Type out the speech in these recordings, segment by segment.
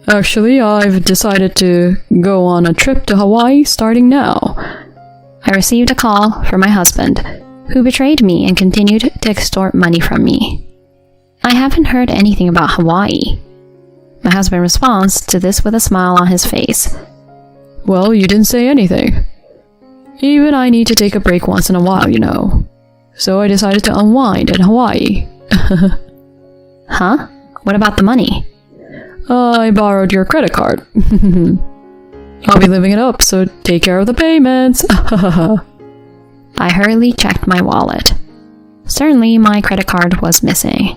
Actually, I've decided to go on a trip to Hawaii starting now. I received a call from my husband, who betrayed me and continued to extort money from me. I haven't heard anything about Hawaii. My husband responds to this with a smile on his face. Well, you didn't say anything. Even I need to take a break once in a while, you know. So I decided to unwind in Hawaii. Huh? What about the money? I borrowed your credit card. I'll be living it up, so take care of the payments. I hurriedly checked my wallet. Certainly, my credit card was missing.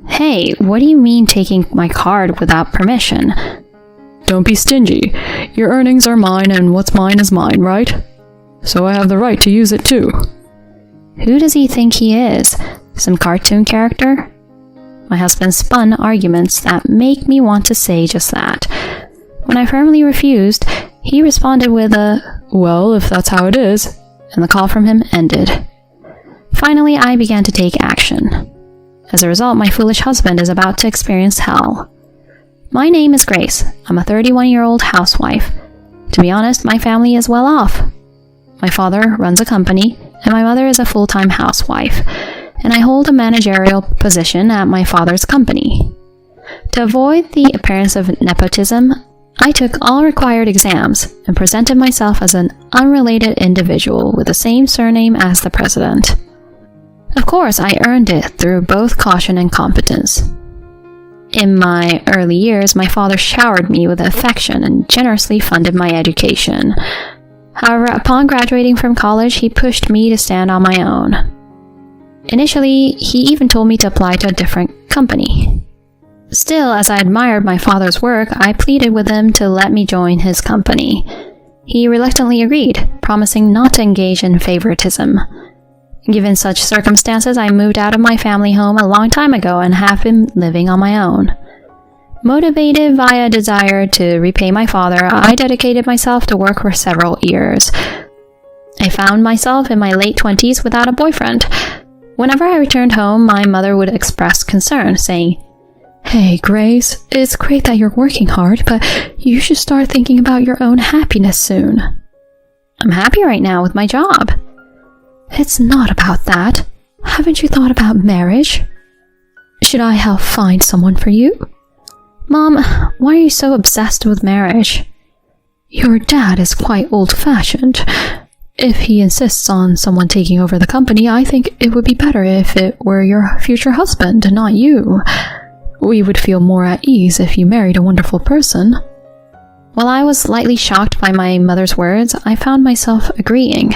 Hey, what do you mean taking my card without permission? Don't be stingy. Your earnings are mine, and what's mine is mine, right? So I have the right to use it too. Who does he think he is? Some cartoon character? My husband spun arguments that make me want to say just that. When I firmly refused, he responded with a, well, if that's how it is, and the call from him ended. Finally, I began to take action. As a result, my foolish husband is about to experience hell. My name is Grace. I'm a 31-year-old housewife. To be honest, my family is well off. My father runs a company, and my mother is a full-time housewife, and I hold a managerial position at my father's company. To avoid the appearance of nepotism, I took all required exams and presented myself as an unrelated individual with the same surname as the president. Of course, I earned it through both caution and competence. In my early years, my father showered me with affection and generously funded my education. However, upon graduating from college, he pushed me to stand on my own. Initially, he even told me to apply to a different company. Still, as I admired my father's work, I pleaded with him to let me join his company. He reluctantly agreed, promising not to engage in favoritism. Given such circumstances, I moved out of my family home a long time ago and have been living on my own. Motivated by a desire to repay my father, I dedicated myself to work for several years. I found myself in my late 20s without a boyfriend. Whenever I returned home, my mother would express concern, saying, "Hey, Grace, it's great that you're working hard, but you should start thinking about your own happiness soon." "I'm happy right now with my job." "It's not about that. Haven't you thought about marriage? Should I help find someone for you?" "Mom, why are you so obsessed with marriage?" "Your dad is quite old-fashioned. If he insists on someone taking over the company, I think it would be better if it were your future husband, not you. We would feel more at ease if you married a wonderful person." While I was slightly shocked by my mother's words, I found myself agreeing.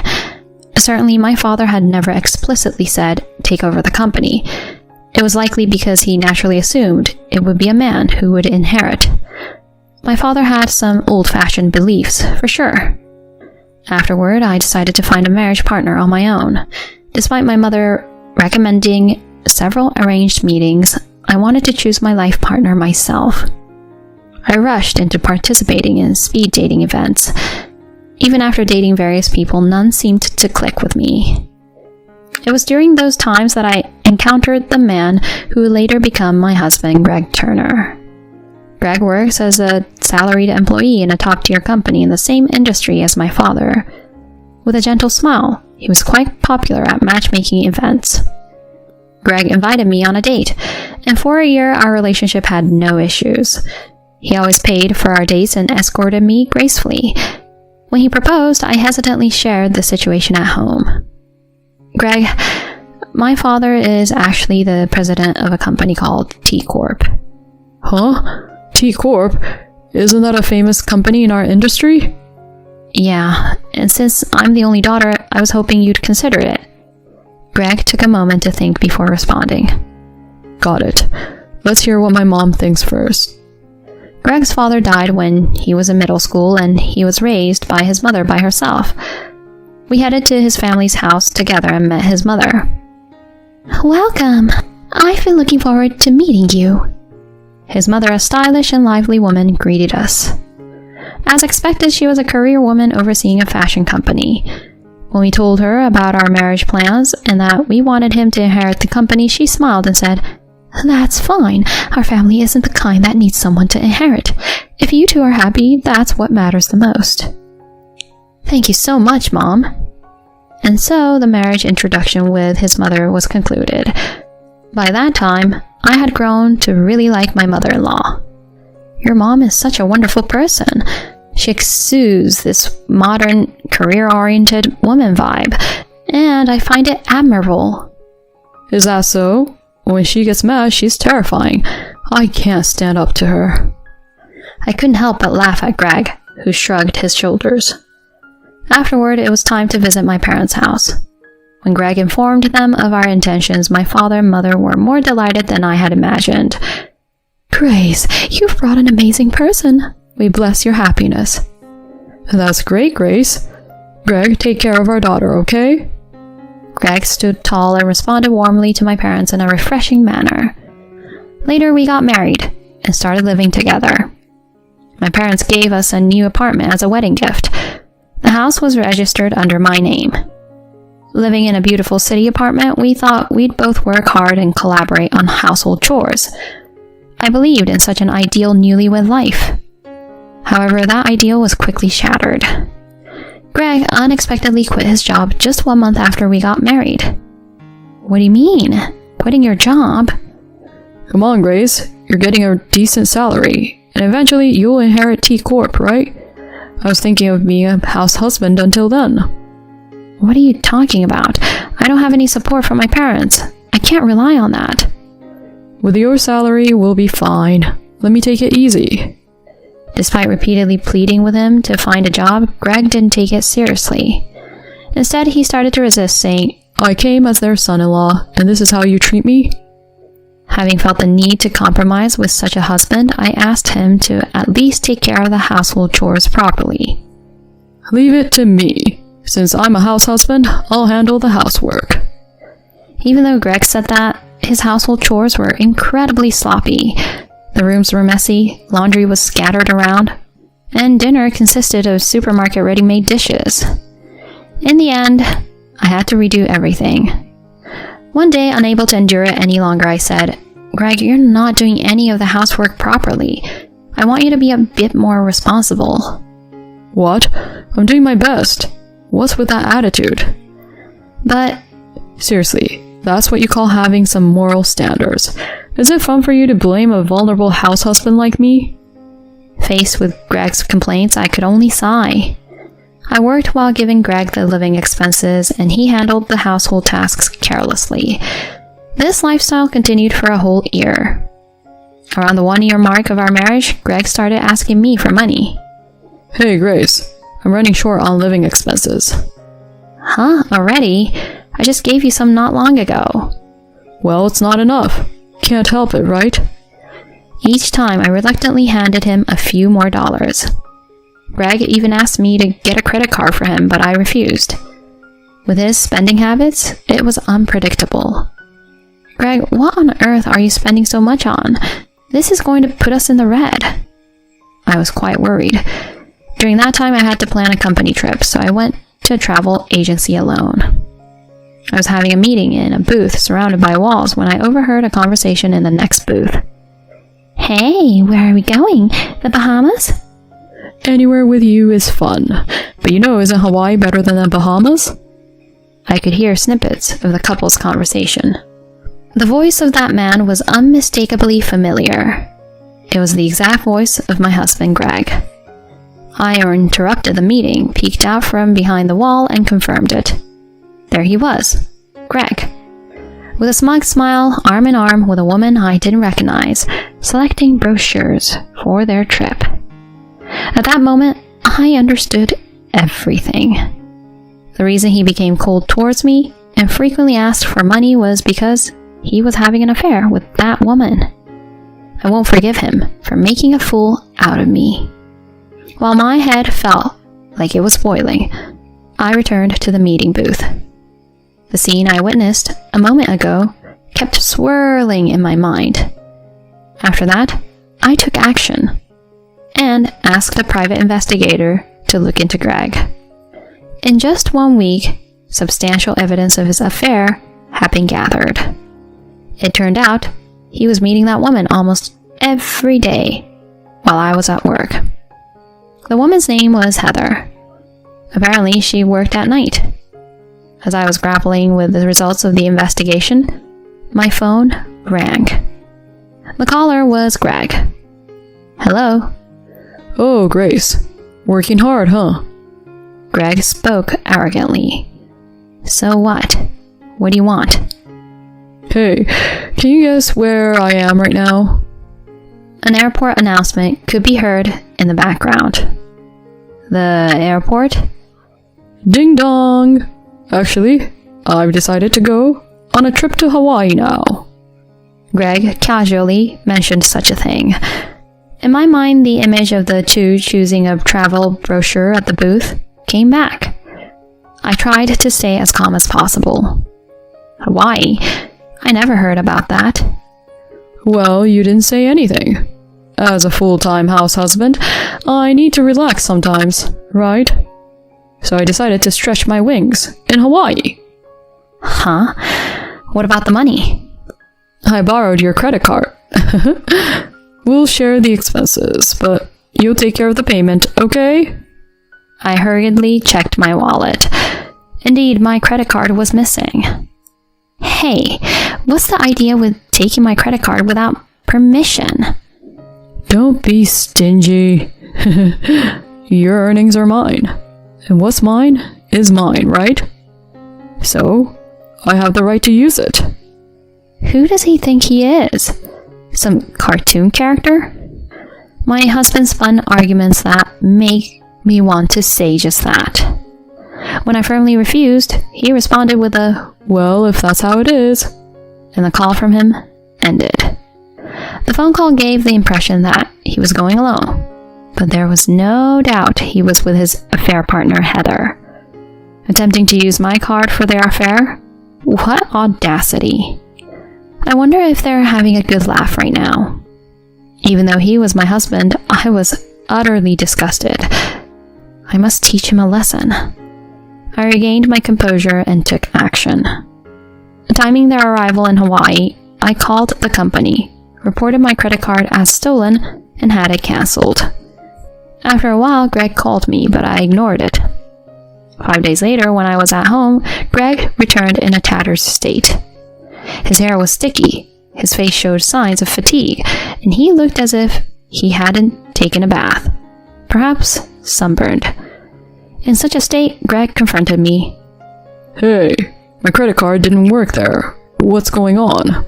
Certainly, my father had never explicitly said, "take over the company." It was likely because he naturally assumed it would be a man who would inherit. My father had some old-fashioned beliefs, for sure. Afterward, I decided to find a marriage partner on my own. Despite my mother recommending several arranged meetings, I wanted to choose my life partner myself. I rushed into participating in speed dating events. Even after dating various people, none seemed to click with me. It was during those times that I encountered the man who would later become my husband, Greg Turner. Greg works as a salaried employee in a top-tier company in the same industry as my father. With a gentle smile, he was quite popular at matchmaking events. Greg invited me on a date, and for a year our relationship had no issues. He always paid for our dates and escorted me gracefully. When he proposed, I hesitantly shared the situation at home. "Greg, my father is actually the president of a company called T Corp." "Huh? T Corp? Isn't that a famous company in our industry?" "Yeah, and since I'm the only daughter, I was hoping you'd consider it." Greg took a moment to think before responding. "Got it. Let's hear what my mom thinks first." Greg's father died when he was in middle school, and he was raised by his mother by herself. We headed to his family's house together and met his mother. "Welcome. I've been looking forward to meeting you." His mother, a stylish and lively woman, greeted us. As expected, she was a career woman overseeing a fashion company. When we told her about our marriage plans and that we wanted him to inherit the company, she smiled and said, That's fine. Our family isn't the kind that needs someone to inherit. If you two are happy, that's what matters the most. Thank you so much, Mom. And so the marriage introduction with his mother was concluded. By that time, I had grown to really like my mother-in-law. Your mom is such a wonderful person. She exudes this modern, career-oriented woman vibe, and I find it admirable. Is that so? When she gets mad, she's terrifying. I can't stand up to her. I couldn't help but laugh at Greg, who shrugged his shoulders. Afterward, it was time to visit my parents' house. When Greg informed them of our intentions, my father and mother were more delighted than I had imagined. Grace, you've brought an amazing person. We bless your happiness. That's great, Grace. Greg, take care of our daughter, okay? Greg stood tall and responded warmly to my parents in a refreshing manner. Later, we got married and started living together. My parents gave us a new apartment as a wedding gift. The house was registered under my name. Living in a beautiful city apartment, we thought we'd both work hard and collaborate on household chores. I believed in such an ideal newlywed life. However, that ideal was quickly shattered. Greg unexpectedly quit his job just 1 month after we got married. What do you mean? Quitting your job? Come on, Grace. You're getting a decent salary, and eventually you'll inherit T Corp, right? I was thinking of being a house husband until then. What are you talking about? I don't have any support from my parents. I can't rely on that. With your salary, we'll be fine. Let me take it easy. Despite repeatedly pleading with him to find a job, Greg didn't take it seriously. Instead, he started to resist, saying, I came as their son-in-law, and this is how you treat me? Having felt the need to compromise with such a husband, I asked him to at least take care of the household chores properly. Leave it to me. Since I'm a house husband, I'll handle the housework. Even though Greg said that, his household chores were incredibly sloppy. The rooms were messy, laundry was scattered around, and dinner consisted of supermarket ready-made dishes. In the end, I had to redo everything. One day, unable to endure it any longer, I said, Greg, you're not doing any of the housework properly. I want you to be a bit more responsible. What? I'm doing my best. What's with that attitude? But... Seriously, that's what you call having some moral standards. Is it fun for you to blame a vulnerable house husband like me? Faced with Greg's complaints, I could only sigh. I worked while giving Greg the living expenses, and he handled the household tasks carelessly. This lifestyle continued for a whole year. Around the 1-year mark of our marriage, Greg started asking me for money. Hey, Grace, I'm running short on living expenses. Huh? Already? I just gave you some not long ago. Well, it's not enough. Can't help it, right? Each time, I reluctantly handed him a few more dollars. Greg even asked me to get a credit card for him, but I refused. With his spending habits, it was unpredictable. Greg, what on earth are you spending so much on? This is going to put us in the red. I was quite worried. During that time, I had to plan a company trip, so I went to a travel agency alone. I was having a meeting in a booth surrounded by walls when I overheard a conversation in the next booth. Hey, where are we going? The Bahamas? Anywhere with you is fun. But isn't Hawaii better than the Bahamas? I could hear snippets of the couple's conversation. The voice of that man was unmistakably familiar. It was the exact voice of my husband, Greg. I interrupted the meeting, peeked out from behind the wall, and confirmed it. There he was, Greg, with a smug smile, arm in arm with a woman I didn't recognize, selecting brochures for their trip. At that moment, I understood everything. The reason he became cold towards me and frequently asked for money was because he was having an affair with that woman. I won't forgive him for making a fool out of me. While my head felt like it was boiling, I returned to the meeting booth. The scene I witnessed a moment ago kept swirling in my mind. After that, I took action and asked a private investigator to look into Greg. In just 1 week, substantial evidence of his affair had been gathered. It turned out he was meeting that woman almost every day while I was at work. The woman's name was Heather. Apparently, she worked at night. As I was grappling with the results of the investigation, my phone rang. The caller was Greg. Hello? Oh, Grace. Working hard, huh? Greg spoke arrogantly. So what? What do you want? Hey, can you guess where I am right now? An airport announcement could be heard in the background. The airport? Ding dong! Actually, I've decided to go on a trip to Hawaii now. Greg casually mentioned such a thing. In my mind, the image of the two choosing a travel brochure at the booth came back. I tried to stay as calm as possible. Hawaii? I never heard about that. Well, you didn't say anything. As a full-time house husband, I need to relax sometimes, right? So I decided to stretch my wings in Hawaii. Huh? What about the money? I borrowed your credit card. We'll share the expenses, but you'll take care of the payment, okay? I hurriedly checked my wallet. Indeed, my credit card was missing. Hey, what's the idea with taking my credit card without permission? Don't be stingy. Your earnings are mine. And what's mine is mine, right? So, I have the right to use it. Who does he think he is? Some cartoon character? My husband spun arguments that make me want to say just that. When I firmly refused, he responded with a, "Well, if that's how it is," and the call from him ended. The phone call gave the impression that he was going alone, but there was no doubt he was with his affair partner, Heather. Attempting to use my card for their affair? What audacity. I wonder if they're having a good laugh right now. Even though he was my husband, I was utterly disgusted. I must teach him a lesson. I regained my composure and took action. Timing their arrival in Hawaii, I called the company, reported my credit card as stolen, and had it cancelled. After a while, Greg called me, but I ignored it. 5 days later, when I was at home, Greg returned in a tattered state. His hair was sticky, his face showed signs of fatigue, and he looked as if he hadn't taken a bath. Perhaps sunburned. In such a state, Greg confronted me. Hey, my credit card didn't work there. What's going on?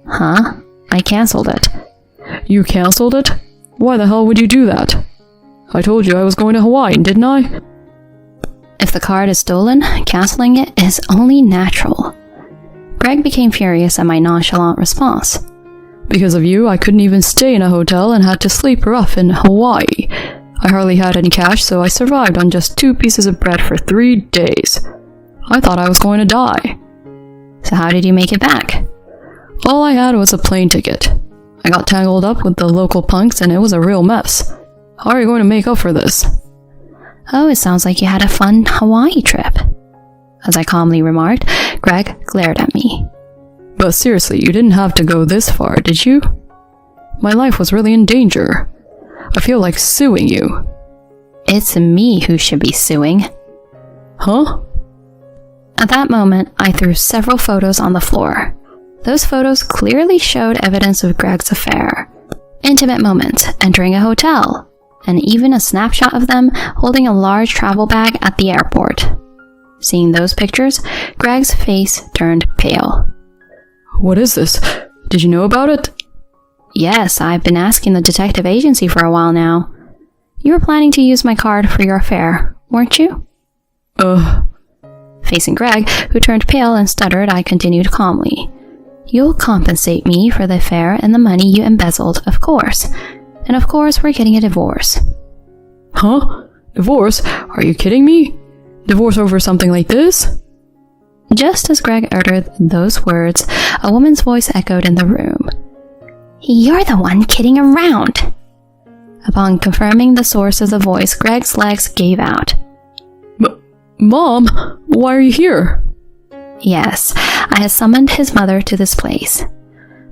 Huh? I cancelled it. You cancelled it? Why the hell would you do that? I told you I was going to Hawaii, didn't I? If the card is stolen, cancelling it is only natural. Greg became furious at my nonchalant response. Because of you, I couldn't even stay in a hotel and had to sleep rough in Hawaii. I hardly had any cash, so I survived on just 2 pieces of bread for 3 days. I thought I was going to die. So how did you make it back? All I had was a plane ticket. I got tangled up with the local punks and it was a real mess. How are you going to make up for this? Oh, it sounds like you had a fun Hawaii trip. As I calmly remarked, Greg glared at me. But seriously, you didn't have to go this far, did you? My life was really in danger. I feel like suing you. It's me who should be suing. Huh? At that moment, I threw several photos on the floor. Those photos clearly showed evidence of Greg's affair. Intimate moments, entering a hotel, and even a snapshot of them holding a large travel bag at the airport. Seeing those pictures, Greg's face turned pale. What is this? Did you know about it? Yes, I've been asking the detective agency for a while now. You were planning to use my card for your affair, weren't you? Facing Greg, who turned pale and stuttered, I continued calmly. You'll compensate me for the affair and the money you embezzled, of course. And of course, we're getting a divorce. Huh? Divorce? Are you kidding me? Divorce over something like this? Just as Greg uttered those words, a woman's voice echoed in the room. You're the one kidding around. Upon confirming the source of the voice, Greg's legs gave out. Mom, why are you here? Yes, I had summoned his mother to this place.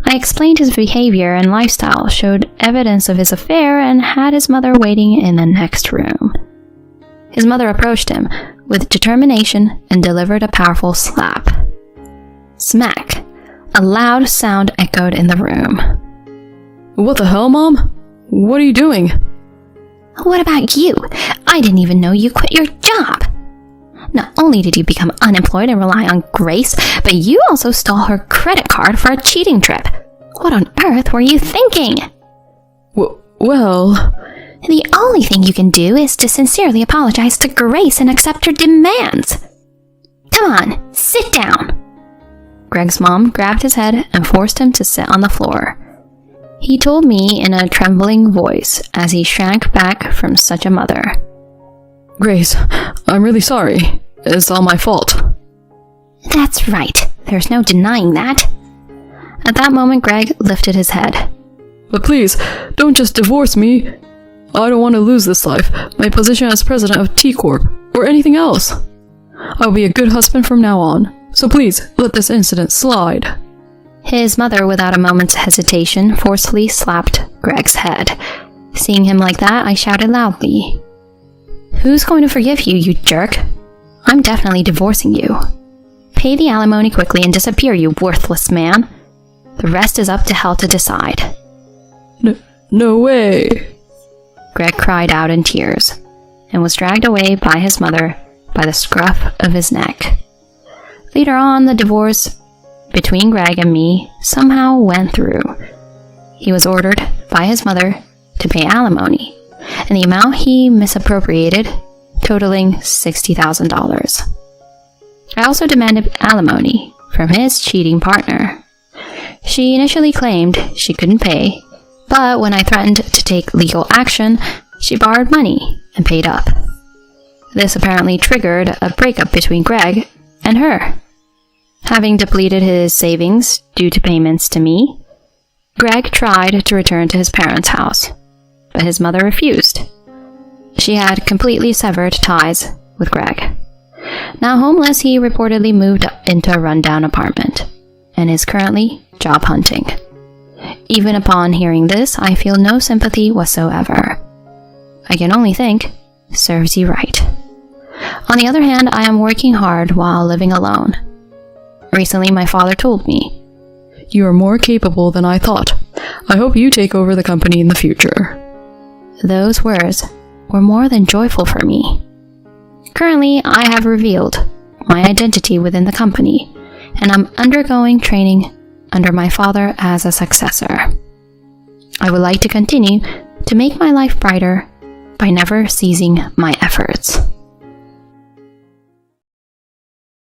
I explained his behavior and lifestyle, showed evidence of his affair, and had his mother waiting in the next room. His mother approached him with determination and delivered a powerful slap. Smack! A loud sound echoed in the room. What the hell, Mom? What are you doing? What about you? I didn't even know you quit your job. Not only did you become unemployed and rely on Grace, but you also stole her credit card for a cheating trip. What on earth were you thinking? Well... The only thing you can do is to sincerely apologize to Grace and accept her demands. Come on, sit down. Greg's mom grabbed his head and forced him to sit on the floor. He told me in a trembling voice as he shrank back from such a mother. Grace, I'm really sorry. It's all my fault. That's right. There's no denying that. At that moment, Greg lifted his head. But please, don't just divorce me. I don't want to lose this life, my position as president of T Corp, or anything else. I'll be a good husband from now on, so please let this incident slide. His mother, without a moment's hesitation, forcefully slapped Greg's head. Seeing him like that, I shouted loudly, "Who's going to forgive you, you jerk? I'm definitely divorcing you. Pay the alimony quickly and disappear, you worthless man. The rest is up to hell to decide." No way. Greg cried out in tears and was dragged away by his mother by the scruff of his neck. Later on, the divorce between Greg and me somehow went through. He was ordered by his mother to pay alimony, and the amount he misappropriated totaling $60,000. I also demanded alimony from his cheating partner. She initially claimed she couldn't pay, but when I threatened to take legal action, she borrowed money and paid up. This apparently triggered a breakup between Greg and her. Having depleted his savings due to payments to me, Greg tried to return to his parents' house, but his mother refused. She had completely severed ties with Greg. Now homeless, he reportedly moved into a rundown apartment and is currently job hunting. Even upon hearing this, I feel no sympathy whatsoever. I can only think, serves you right. On the other hand, I am working hard while living alone. Recently, my father told me, "You are more capable than I thought. I hope you take over the company in the future." Those words were more than joyful for me. Currently, I have revealed my identity within the company, and I'm undergoing training under my father as a successor. I would like to continue to make my life brighter by never ceasing my efforts.